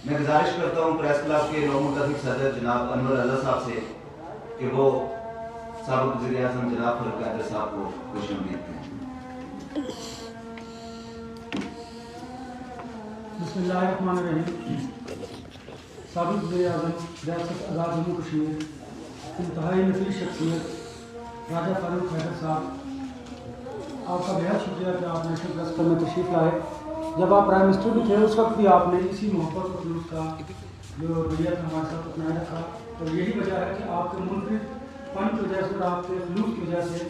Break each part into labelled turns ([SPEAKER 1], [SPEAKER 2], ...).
[SPEAKER 1] میں گزارش کرتا ہوں پریس کلب کے نو متفق صدر جناب انور رضا صاحب سے کہ وہ سابق وزیر اعظم جناب فاروق قادر صاحب کو خوش آمدید کریں.
[SPEAKER 2] بسم اللہ الرحمن الرحیم. سابق وزیر اعظم ریاست آزاد جموں کشمیر انتہائی نفیس شخصیت راجہ فاروق قادر صاحب، آپ کا بہت شکریہ کہ آپ نیشنل پریس کلب میں تشریف لائے. جب آپ پرائم منسٹر بھی تھے اس وقت بھی آپ نے اسی محبت اور خلوص کا جو رویہ تھا ہمارے ساتھ اپنایا رکھا، اور یہی وجہ ہے کہ آپ کے منفرد فن کی وجہ سے اور آپ کے خلوص کی وجہ سے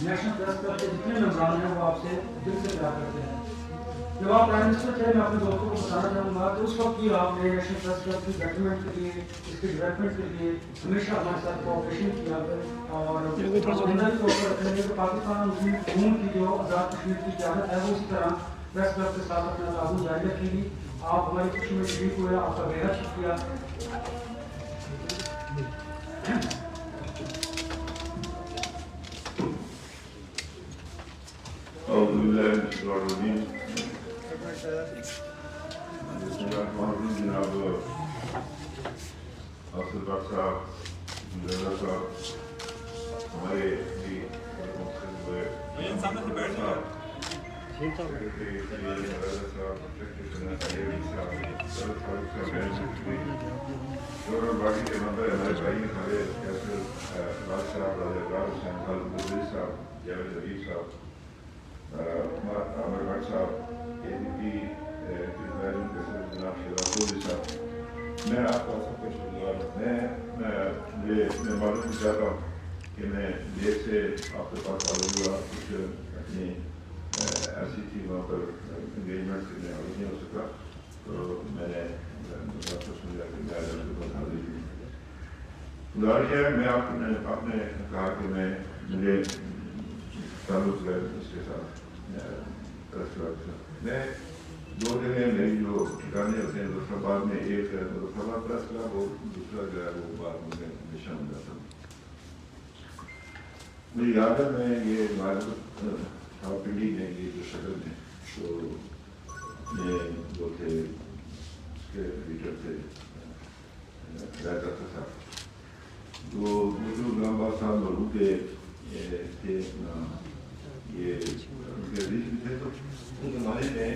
[SPEAKER 2] نیشنل پریس کلب کے جتنے ممبران ہیں وہ آپ سے دل سے پیار کرتے ہیں. جب آپ پرائم منسٹر تھے میں اپنے دوستوں کو بتانا چاہوں گا کہ اس وقت بھی آپ نے نیشنل پریس کلب کی بیٹرمنٹ کے لیے، اس کے ڈیولپمنٹ کے لیے ہمیشہ ہمارے ساتھ کوآپریشن کیا. اور بنیادی طور پر رکھیں گے کہ پاکستان مسلم قوم کی جو آزاد کشمیر کی قیادت ہے وہ اسی طرح پریس کلب کے ساتھ اپنا تعاون جاری رکھیں گی. آپ ہماری خوشی میں شریک ہوئے، آپ کا بہت شکریہ.
[SPEAKER 3] أعوذ بالله من الشيطان الرجيم. بسم الله الرحمن الرحيم. جناب آصف بٹ صاحب، رضا صاحب، ہمارے بھی مقصد ہوئے سیکرٹری رضا صاحب، سیکرٹری صاحب، سرد فاروق صاحب، سیکرٹری اور باقی کے ممبر ہمارے بھائی ہمارے کیسر راج صاحب، راجہ اقرار حسین، خالد گزری صاحب، جاوید حبیب صاحب، عامر بٹ صاحب، اے ڈی پی جناب شیراز صاحب. میں آپ کا سب کچھ میں معلوم چاہتا ہوں کہ میں دیر سے آپ کے پاس معلوم ہوا، کچھ اپنی ایسی تھی وہاں پر انگیجمنٹ سے میں حاضر نہیں ہو سکا، تو میں نے سمجھا کہ میں آپ کے پاس حاضر ہوں. گزارش ہے، میں آپ نے کہا کہ مجھے تعلق ہے اس کے ساتھ پریس کلب سے. میں دو جگہ میری جو ٹھکانے ہوتے ہیں مظفرآباد میں، ایک ہے مظفرآباد پریس کلب اور دوسرا جو ہے وہ بعد میں ہمیشہ ہو جاتا ہوں. مجھے یاد ہے میں یہ پنڈی میں یہ جو شکل میں تو یہ وہ تھے اس کے ایڈیٹر تھے رہتا تھا جو مجھے غلام آباد صاحب لوگوں کے تھے یہ ان کے عزیز بھی تھے. تو اس زمانے میں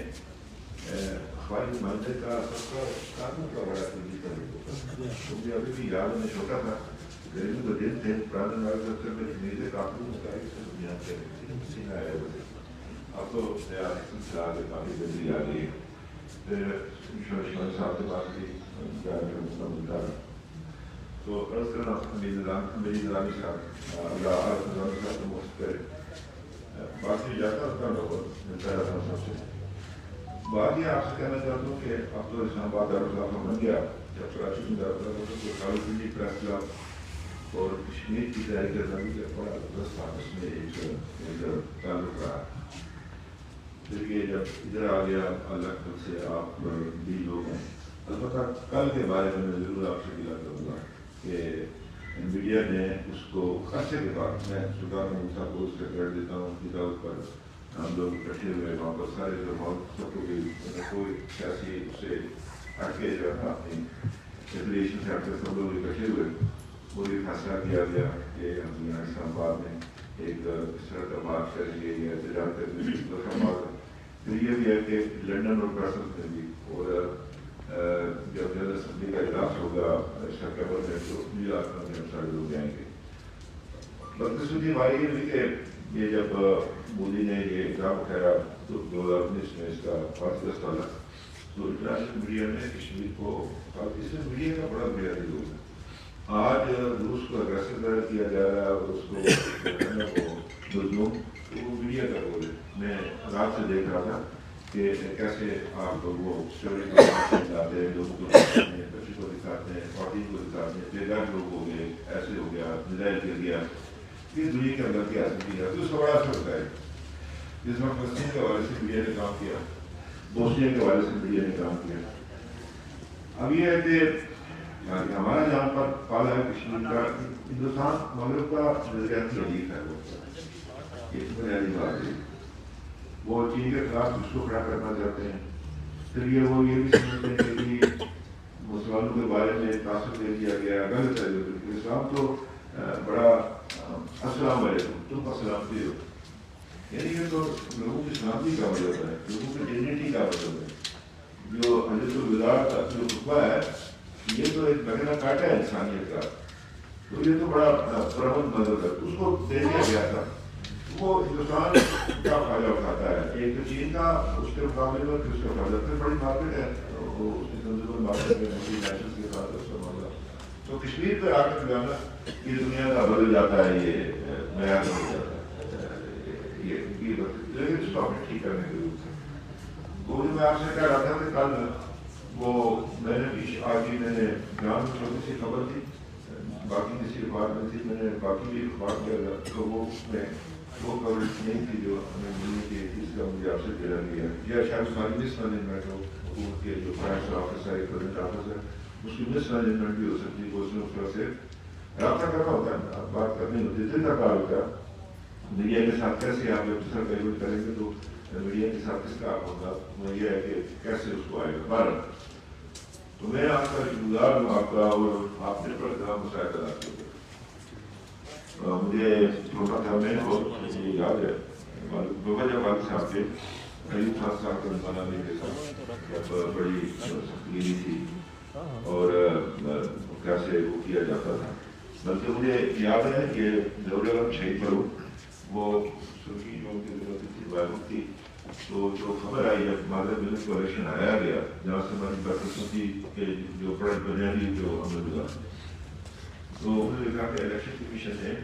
[SPEAKER 3] اخباری نمائندے کا سب کا کارنوں کا بڑا تنظیم تھا. مجھے ابھی بھی یاد ہے، میں چھوٹا تھا، گرمی کے دن تھے، پرانے نواز دفتر میں میزیں کافی مستعد سے بنیاد کر پسینہ آیا ہوئے تھے. اب تو سلسلہ آگے کافی بہتری آ گئی ہے. پھر شمال صاحب کے پاس بھی ملتا ہے. تو عرض کرنا میری نظامی صاحب اللہ نظامی صاحب کو مفت کرے. باقی جاتا ہوتا لوگ ملتا رہتا ہوں سب سے. باقی آپ سے کہنا چاہتا ہوں کہ اب تو اسلام آباد دارالخلافہ بن گیا. جب کراچی میں دارالخلافہ تو راولپنڈی پریس کلب اور کشمیر کی تحریک آزادی کا بڑا زبردست آپس میں ایک تعلق رہا. پھر یہ جب ادھر آ گیا اللہ خود سے آپ بھی لوگ ہیں. البتہ کل کے بارے میں ضرور آپ سے گلا کروں گا کہ میڈیا نے اس کو خاصے کے بعد میں سلطان موسیٰ کو اس کا کریڈٹ دیتا ہوں کی دعوت پر ہم لوگ اکٹھے ہوئے وہاں پر سارے جو سب کو بھی کوئی سیاسی اس سے ہٹ کے جو ہے اپنی ایفیلیشن سے ہٹ کے سب لوگ اکٹھے ہوئے. وہ بھی فیصلہ کیا گیا کہ ہم یہاں اسلام آباد میں ایک اس طرح کا بات کریں گے یا تجارت کرنے کی بات. پھر یہ بھی ہے کہ لنڈن اور برسلز میں بھی اور جب جنرل اسمبلی کا اجلاس ہوگا سپٹمبر میں تو نیو یارک میں ہم سارے لوگ جائیں گے. بدقسمتی ہماری یہ ہوئی کہ یہ جب مودی نے یہ اقدام اٹھایا تو 2019 میں اس کا 5 اگست والا، تو انٹرنیشنل میڈیا نے کشمیر کو اس میں میڈیا کا بڑا بنیادی رول ہے. آج روس کو اگریسو ظاہر کیا جا رہا ہے اور اس کو مظلوم، تو وہ میڈیا کا رول ہے. میں رات سے دیکھ رہا تھا کہ کیسے آپ لوگوں اسٹوری کو دکھاتے ہیں، لوگوں کو دکھاتے ہیں، بچے کو دکھاتے ہیں، خواتین کو دکھاتے ہیں، بے گھر لوگ ہو گئے، ایسے ہو گیا، میزائل گر گیا. یہ دنیا کے اندر کی آزادی ہے. تو اس کا بڑا اثر ہوتا ہے. جس وقت فلسطین کے حوالے سے میڈیا نے کام کیا، بوسنیا کے حوالے سے میڈیا نے کام کیا. اب یہ ہے کہ ہمارا جہاں پر پالا ہے کشمیر کا ہندوستان مغرب کا نظریاتی حریف ہے. وہ ایک بنیادی بات ہے. وہ چین کے خلاف اس کو کھڑا کرنا چاہتے ہیں. پھر یہ وہ یہ بھی سمجھتے ہیں کہ مناسب دے دیا گیا غلط ہے. اسلام تو بڑا السلام علیکم تم کا سلامتی ہو، یعنی یہ تو لوگوں کی سلامتی کا مطلب ہے، لوگوں کی ڈگنیٹی کا مطلب ہے. جو حضرت الوداع کا جو خطبہ ہے یہ تو ایک بگنا کاٹا ہے انسانیت کا، تو یہ تو بڑا پرامن مدد ہے. اس کو دے دیا گیا تھا. وہ ہندوستان کا فائدہ اٹھاتا ہے. ایک چین کا اس کے مقابلے میں اس کا فائدہ پھر بڑی مارکیٹ ہے، وہ اس کی کنزیومر مارکیٹ میں ملٹی نیشنل کے ساتھ اس کا معاملہ. تو کشمیر پہ آ کر جو ہے نا یہ دنیا کا بدل جاتا ہے، یہ معیار بدل جاتا ہے. یہ لیکن اس کو ہمیں ٹھیک کرنے کی ضرورت ہے. وہ جو میں آپ سے کہہ رہا تھا کہ کل وہ میں نے آج ہی میں نے جان میں چھوٹی سی خبر تھی، باقی کسی اخبار میں تھی، میں نے باقی بھی اخبار کیا تو وہ میں وہ کوریج نہیں تھی جو ہمیں ملنے کی، اس کا مجھے آپ سے دلا گیا. یا شاید ہماری مس مینجمنٹ ہو، حکومت کے جو فائنانس آفس ہے، پریزنٹ آفس ہے، اس کی مس مینجمنٹ بھی ہو سکتی ہے. اس میں اس طرح سے رابطہ کرنا ہوتا ہے، بات کرنی ہوتی ہے، دل کا کار ہوتا ہے. میڈیا کے ساتھ کیسے آپ اپسر کیبل کریں گے تو میڈیا کے ساتھ کس کا آپ ہوگا، وہ یہ ہے کہ کیسے اس کو آئے گا. بارہ تو میں آپ کا شکرگزار ہوں آپ کا، اور آپ نے بڑا مساعدہ ادا کیا. مجھے چھوٹا تھا میں بہت یاد ہے وجہ والد صاحب کے قریب 7 سال کا بنانے کے ساتھ جب بڑی سختی تھی اور کیسے وہ کیا جاتا تھا. بلکہ مجھے یاد ہے کہ ضرور شہید فروخ وہ سرخی جو ان کی ضرورت تھی بائیوک تھی، تو جو خبر آئی جب مادر بزنس کو الیکشن آیا گیا جہاں سے ہماری بدقسمتی کے جو بڑا بنیادی جو عمل ہوا، تو انہوں نے کہا کہ الیکشن کمیشن نے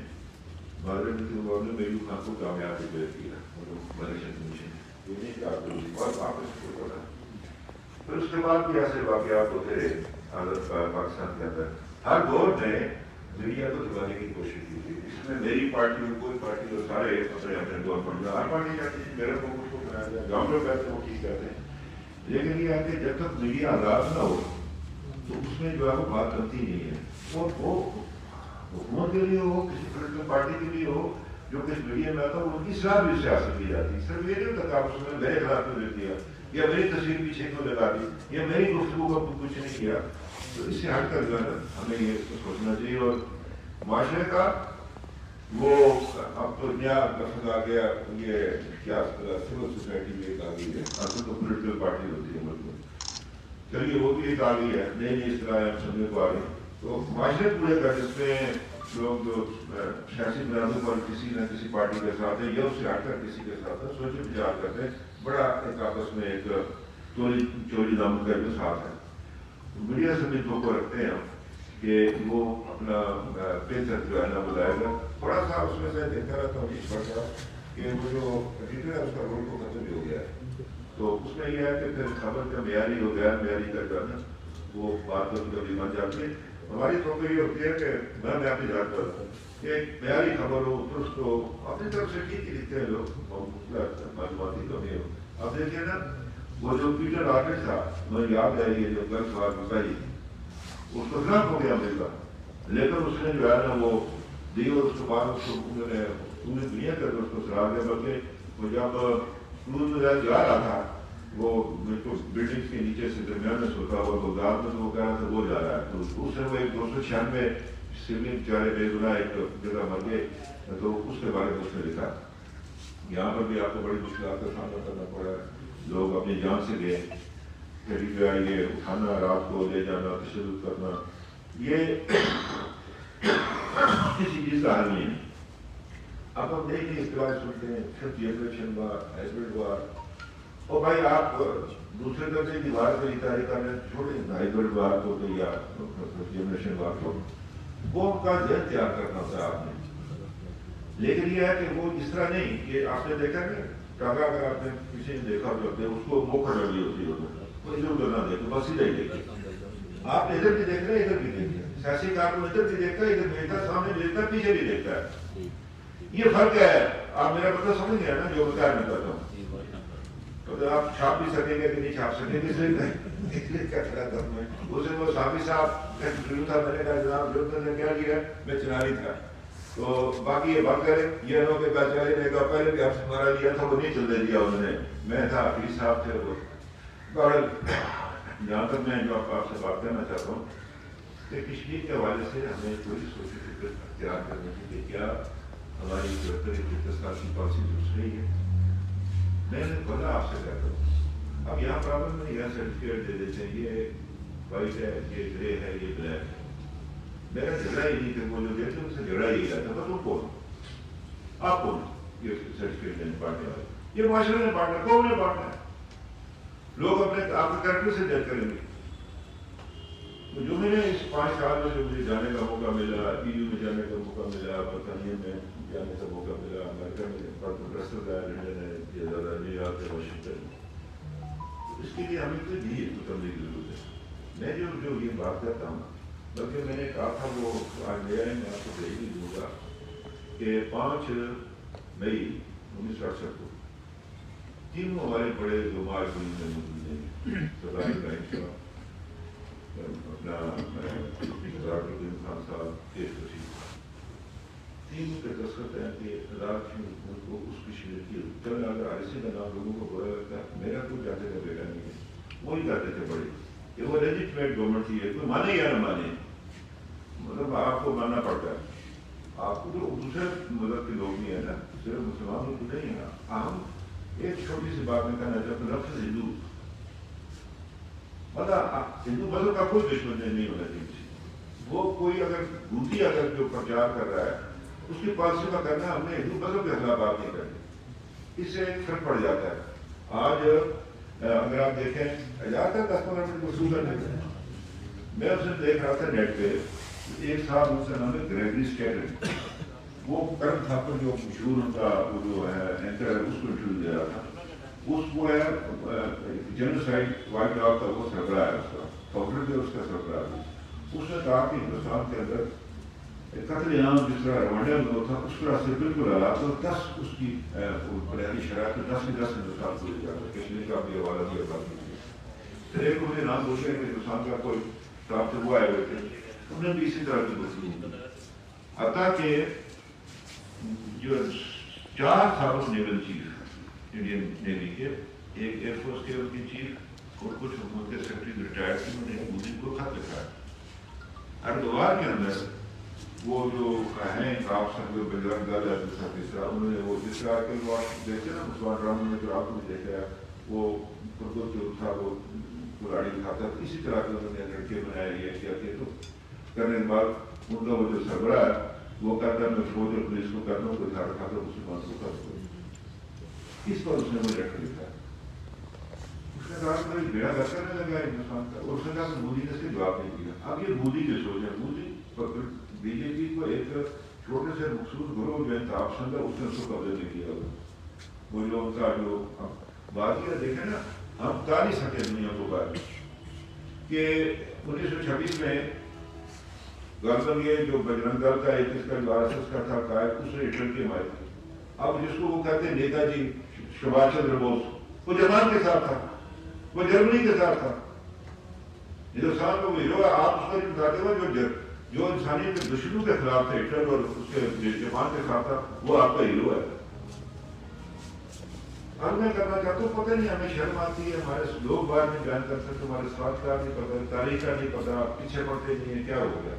[SPEAKER 3] مادر بزنس کے معاملے میں ایوب خان کو کامیاب ڈکلیئر کیا الیکشن کمیشن نے. یہ نہیں کہ آپ کو بات واپس کو پڑا. پھر اس کے بعد بھی ایسے واقعات ہوتے رہے پاکستان کے اندر. ہر دور میں میڈیا کو دبانے کی کوشش کی تھی. اس میں میری پارٹی اور کوئی پارٹی اور سارے اپنے اپنے دور پر ہر پارٹی چاہتی ہے میرے کو اس کو بنایا جائے، گاؤں میں کہتے ہیں وہ ٹھیک کہتے ہیں. لیکن یہ ہے کہ جب تک میڈیا آزاد نہ ہو تو اس میں جو ہے وہ بات بنتی نہیں ہے. وہ حکومت کے لیے ہو، کسی پولیٹیکل پارٹی کے لیے ہو، جو کچھ میڈیا میں آتا ہے ان کی صلاح بھی اس سے حاصل کی جاتی ہے. صرف یہ نہیں ہوتا کہ آپ اس میں میرے خلاف کیوں لکھ دیا یا میری تصویر پیچھے کیوں لگا دی یا میری گفتگو کا کچھ نہیں کیا. تو اس سے ہٹ کر جو ہے نا ہمیں یہ سوچنا چاہیے. اور معاشرے کا وہ اب تو نیا لفظ آ گیا، یہ کیا سول سوسائٹی بھی ایک آ گئی ہے، اصل تو پولیٹیکل پارٹی ہوتی ہے ملک میں. چلیے وہ بھی ایک آ گئی ہے، نئی نئی اصطلاحیں ہم سننے کو آ رہی. تو معاشرے پورے کا جس میں لوگ جو سیاسی بنیادوں پر کسی نہ کسی پارٹی کے ساتھ ہے یا اس سے ہٹ کر کسی کے ساتھ ہے سوچ وچار کرتے ہیں، بڑا ایک آپس میں ایک چوری دامن کا جو ساتھ ہے. میڈیا سے بھی دھوکہ رکھتے ہیں کہ وہ اپنا بہتر جو ہے نا بلائے گا. تھوڑا سا اس میں سے دیکھتا رہتا ہوں اس بات کا کہ وہ جو ایڈیٹر ہے اس کا رول کو ختم بھی ہو گیا ہے. تو اس میں یہ ہے کہ پھر خبر کا معیاری ہو گیا، معیاری کا جو ہے نا وہ بات کبھی بن جاتی ہے. ہماری توقع یہ ہوتی ہے کہ میں آپ کی بات کرتا ہوں کہ ایک معیاری خبر ہو پھر اس کو اپنی طرف سے ٹھیک ہی لکھتے ہیں لوگ، معلوماتی کمی ہو. اب دیکھیے نا وہ جو پیٹر آرکٹ تھا، مجھے یاد ہے یہ جو گلف وار بتائی اس کو خلاف ہو گیا امریکہ، لیکن اس نے جو ہے نا وہ دی اور اس کے بعد اس کو انہوں نے پوری دنیا کر کے اس کو سراغ دیا. بلکہ وہ جب کروز میں جا رہا تھا وہ بلڈنگ کے نیچے سے درمیان میں سوتا ہوا بغداد میں، تو وہ کہہ رہا تھا وہ جا رہا ہے. تو اس سے وہ ایک 296 سول بیچارے بے گناہ ایک جگہ مر گئے. تو اس کے بارے میں اس نے لکھا. یہاں پر بھی آپ کو بڑی مشکلات کا سامنا کرنا پڑا ہے. لوگ اپنی جان سے گئے، کبھی پہ آئیے اٹھانا، رات کو لے جانا، تشدد کرنا، یہ کسی چیز کا حل نہیں ہے. اب ہم دیکھیں اختلاف سنتے ہیں ففتھ جنریشن وار، ہائبرڈ وار. اور بھائی آپ دوسرے درجے کی وار کی تاریخ کرنے چھوڑیں ہائبرڈ وار کو تو یا ففتھ جنریشن وار کو، وہ ان کا ذہن تیار کرنا ہوتا ہے آپ نے. لیکن یہ ہے کہ وہ اس طرح نہیں کہ آپ نے دیکھا کہ ٹاگا اگر آپ نے کسی نے دیکھا ہوتے اس کو منہ کھڑ رہی ہوتی ہے، وہ ادھر ادھر نہ دیکھے، بس ادھر ہی دیکھے. آپ ادھر بھی دیکھ رہے ہیں ادھر بھی دیکھتے ہیں، سیاسی کار کو ادھر بھی دیکھتا ہے، ادھر دیکھتا ہے، سامنے دیکھتا ہے، پیچھے بھی دیکھتا ہے. یہ فرق ہے. آپ میرا مطلب سمجھ گیا نا جو بتا میں کرتا ہوں. تو آپ چھاپ بھی سکیں گے کہ نہیں چھاپ سکیں گے، اس لیے کیا کرا تھا میں اسے وہ صحافی صاحب تھا، میں نے کہا جناب جو نے کیا کیا میں چناری تھا. تو باقی یہ بات کریں یہ نو کہ بیچارے نے کہا پہلے بھی آپ سے ہمارا لیا تھا وہ نہیں چلنے دیا انہوں نے، میں تھا حفیظ صاحب تھے وہ. جہاں تک میں جو آپ سے بات کرنا چاہتا ہوں کہ کشمیر کے حوالے سے ہمیں کوئی سوچ و فکر اختیار کرنے کی کہ کیا ہماری اتصالاتی پالیسی درست رہی ہے. میں نے بولا آپ سے کہتا ہوں اب یہاں پرابلم میں یہاں سرٹیفکیٹ دے دیتے ہیں یہ وائٹ ہے یہ گرے ہے یہ بلیک ہے. میرا جھگڑا ہی نہیں کہ وہ جو دیتے ان سے جھگڑا ہی رہتا بس وہ کون آپ کون یہ سرٹیفکیٹ دینے بانٹنے والے. یہ معاشرے نے بانٹنا کون نے بانٹنا ہے. لوگ اپنے آپ کے کریکٹر سے جج کریں گے. تو جو میں نے اس 5 سال میں جو مجھے جانے کا موقع ملا EU میں جانے کا موقع ملا برطانیہ میں جانے کا موقع ملا امریکہ میں رسل ہے لنڈن ہے یہ زیادہ نیو یارک ہے واشنگٹن. اس کے لیے ہمیں کوئی بھی کرنے کی ضرورت ہے. میں جو یہ بات کرتا ہوں بلکہ میں نے کہا تھا وہ آج لے آئے میں آپ کو بھیج بھی دوں گا کہ 5 مئی 1968 کو تینوں ہمارے بڑے جو مارکین میں موجود ہیں سردار ابراہیم صاحب اپنا سردار الدین خان صاحب کیس رشید تینوں کے دستخط ہیں کہ عراق کی حکومت کو اس کشمیر کی چل اگر ایسے کا نام لوگوں کو برا لگتا ہے میرا کوئی جاتے کا بیٹا نہیں ہے وہی جاتے تھے بڑے کہ وہ لیجٹمیٹ گورنمنٹ تھی کوئی مانے یا نہ مانے مطلب آپ کو ماننا پڑتا ہے. آپ کو جو دوسرے مذہب کے لوگ بھی ہیں نا صرف مسلمان لوگ نہیں ہیں. ہم ایک چھوٹی سی بات میں کہنا چاہتے ہیں لفظ ہندو مطلب ہندو مذہب کا کوئی دشمن نہیں ہونا چاہیے. وہ کوئی اگر بودھی اگر جو پرچار کر رہا ہے اس کی پالیسی کا کرنا ہم نے ہندو مذہب کے خلاف بات نہیں کرنی. اس سے ایک فرق پڑ جاتا ہے. آج اگر آپ دیکھیں اجازت ہے 10-15 منٹ وصول کرنے میں میں اس نے دیکھ رہا تھا نیٹ پہ ایک صاحب ان سے نام ہے گریگری اسٹیٹن. وہ کرم تھاپر جو مشہور ان کا وہ جو ہے اینکر ہے اس کو انٹرویو دے رہا تھا. اس کو ہے جنوسائڈ وائٹ ڈاگ کا وہ سربراہ ہے اس کا فاؤنڈر بھی اس کا سربراہ بھی. اس نے کہا کہ ہندوستان کے اندر قتل عام جس طرح روانڈا میں ہوا تھا اس طرح سے بالکل آ تو 10 اس کی بنیادی شرائط 10 میں 10 ہندوستان کو لے جاتا ہے. کشمیر کا بھی حوالہ دیا بات کی. پھر ایک انہوں نے نام پوچھا کہ ہندوستان کا کوئی صاحب سے وہ آئے ہوئے تھے انہوں نے بھی اسی طرح کی گفتگو کی. حتیٰ کہ جو 4 سابق نیول چیف انڈین نیوی کے ایک ایئر فورس کے ان کی چیف اور کچھ حکومت کے سیکرٹری ریٹائر تھے انہوں نے مودی کو خط لکھا ہے. اردوار کے اندر وہ جو ہیں آپ سب بجرنگ دل ہے جس طرح انہوں نے وہ جس طرح کے وہ دیکھتے نا مسلمان ڈراموں میں جو آپ نے دیکھا ہے وہ جو تھا وہ گاڑی دکھاتا تھا اسی طرح کے انہوں نے لڑکے بنائے یہ کیا کہ تو کرنے کے بعد ان کا وہ جو سربراہ ہے وہ کہتا ہے میں فوج اور پولیس کو کرتا ہوں کوئی کھانا کھاتا ہوں مسلمان کو کرتا ہوں. اس پر اس نے وہ لیٹر لکھا ہے. اس نے کہا کہ بیڑا گھر کرنے لگا ہندوستان کا اور اس نے کہا کہ مودی نے اس کے جواب نہیں دیا. اب یہ مودی کی سوچ ہے. مودی بی جے پی کو ایک چھوٹے سے مخصوص گروہ جو انتخاب پسند ہے اس نے اس کو قبضے میں کیا ہوا. وہ جو ان کا جو بات یہ دیکھیں نا ہم بتا نہیں سکتے دنیا کو بات کہ 1926 میں گورنر یہ جو بجرنگ دل کا ایک اس کا جو RSS کا تھا قائد اس نے ہٹلر کی حمایت کی. اب جس کو وہ کہتے ہیں نیتا جی سبھاش چندر بوس وہ جرمن کے ساتھ تھا وہ جرمنی کے ساتھ تھا. ہندوستان کو جو آپ اس کو بتاتے ہوئے جو انسانیت کے دشمنوں کے خلاف تھے ہٹلر اور اس کے جاپان کے خلاف تھا وہ آپ کا ہیرو ہے. اب میں کرنا چاہتا ہوں پتہ نہیں ہمیں شرم آتی ہے ہمارے لوگ باہر نہیں بیان کر سکتے ہمارے سواد کا نہیں پتا تاریخ کا نہیں پتا پیچھے پڑتے نہیں ہیں کیا ہو گیا.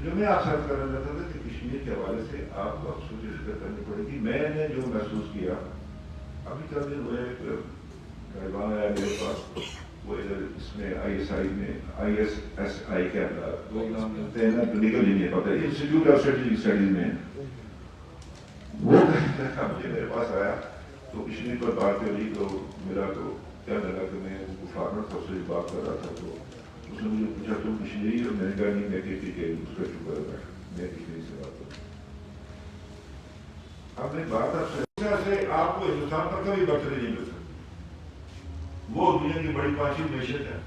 [SPEAKER 3] جو میں آپ سے کرنا چاہتا تھا کہ کشمیر کے حوالے سے آپ کو سوچ فکر کرنی پڑے گی. میں نے جو محسوس کیا ابھی کل دن ہوئے غائبان آیا میرے پاس وہ ادھر اس میں ISI میں ISSI کے اندر دو نام ملتے ہیں نا نکل ہی نہیں پتا انسٹیٹیوٹ آف اسٹریٹجک اسٹڈیز میں وہ مجھے میرے پاس آیا تو کشمیر پر بات کری تو میرا تو کیا لگا کہ میں فارمر تھا اس سے بات کر رہا تھا تو اس نے مجھے پوچھا تم کشمیری اور میں نے کہا نہیں میں کہتی کہ اس کا شکر ہے میں کشمیری سے بات کروں. اب میں بات آپ کو ہندوستان پر کبھی برتری نہیں مل سکتی. وہ دنیا کی بڑی پانچویں معیشت ہے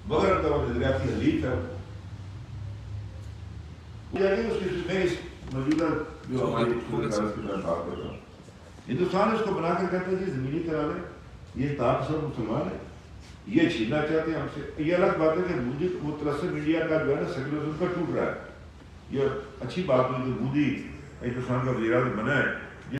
[SPEAKER 3] مگر دریافتی حلیف ہے. میں اس موجودہ جو ہماری بات کر رہا ہوں ہندوستان اس کو بنا کر کہتے ہیں زمینی کرا لیں یہ تاکسر مسلمان ہے یہ چھیننا چاہتے ہیں ہم سے. یہ الگ بات ہے کہ مودی مترسم انڈیا کا جو ہے نا سیکولرزم کا ٹوٹ رہا ہے. یہ اچھی بات ہوئی کہ مودی ہندوستان کا وزیر اعظم بنا ہے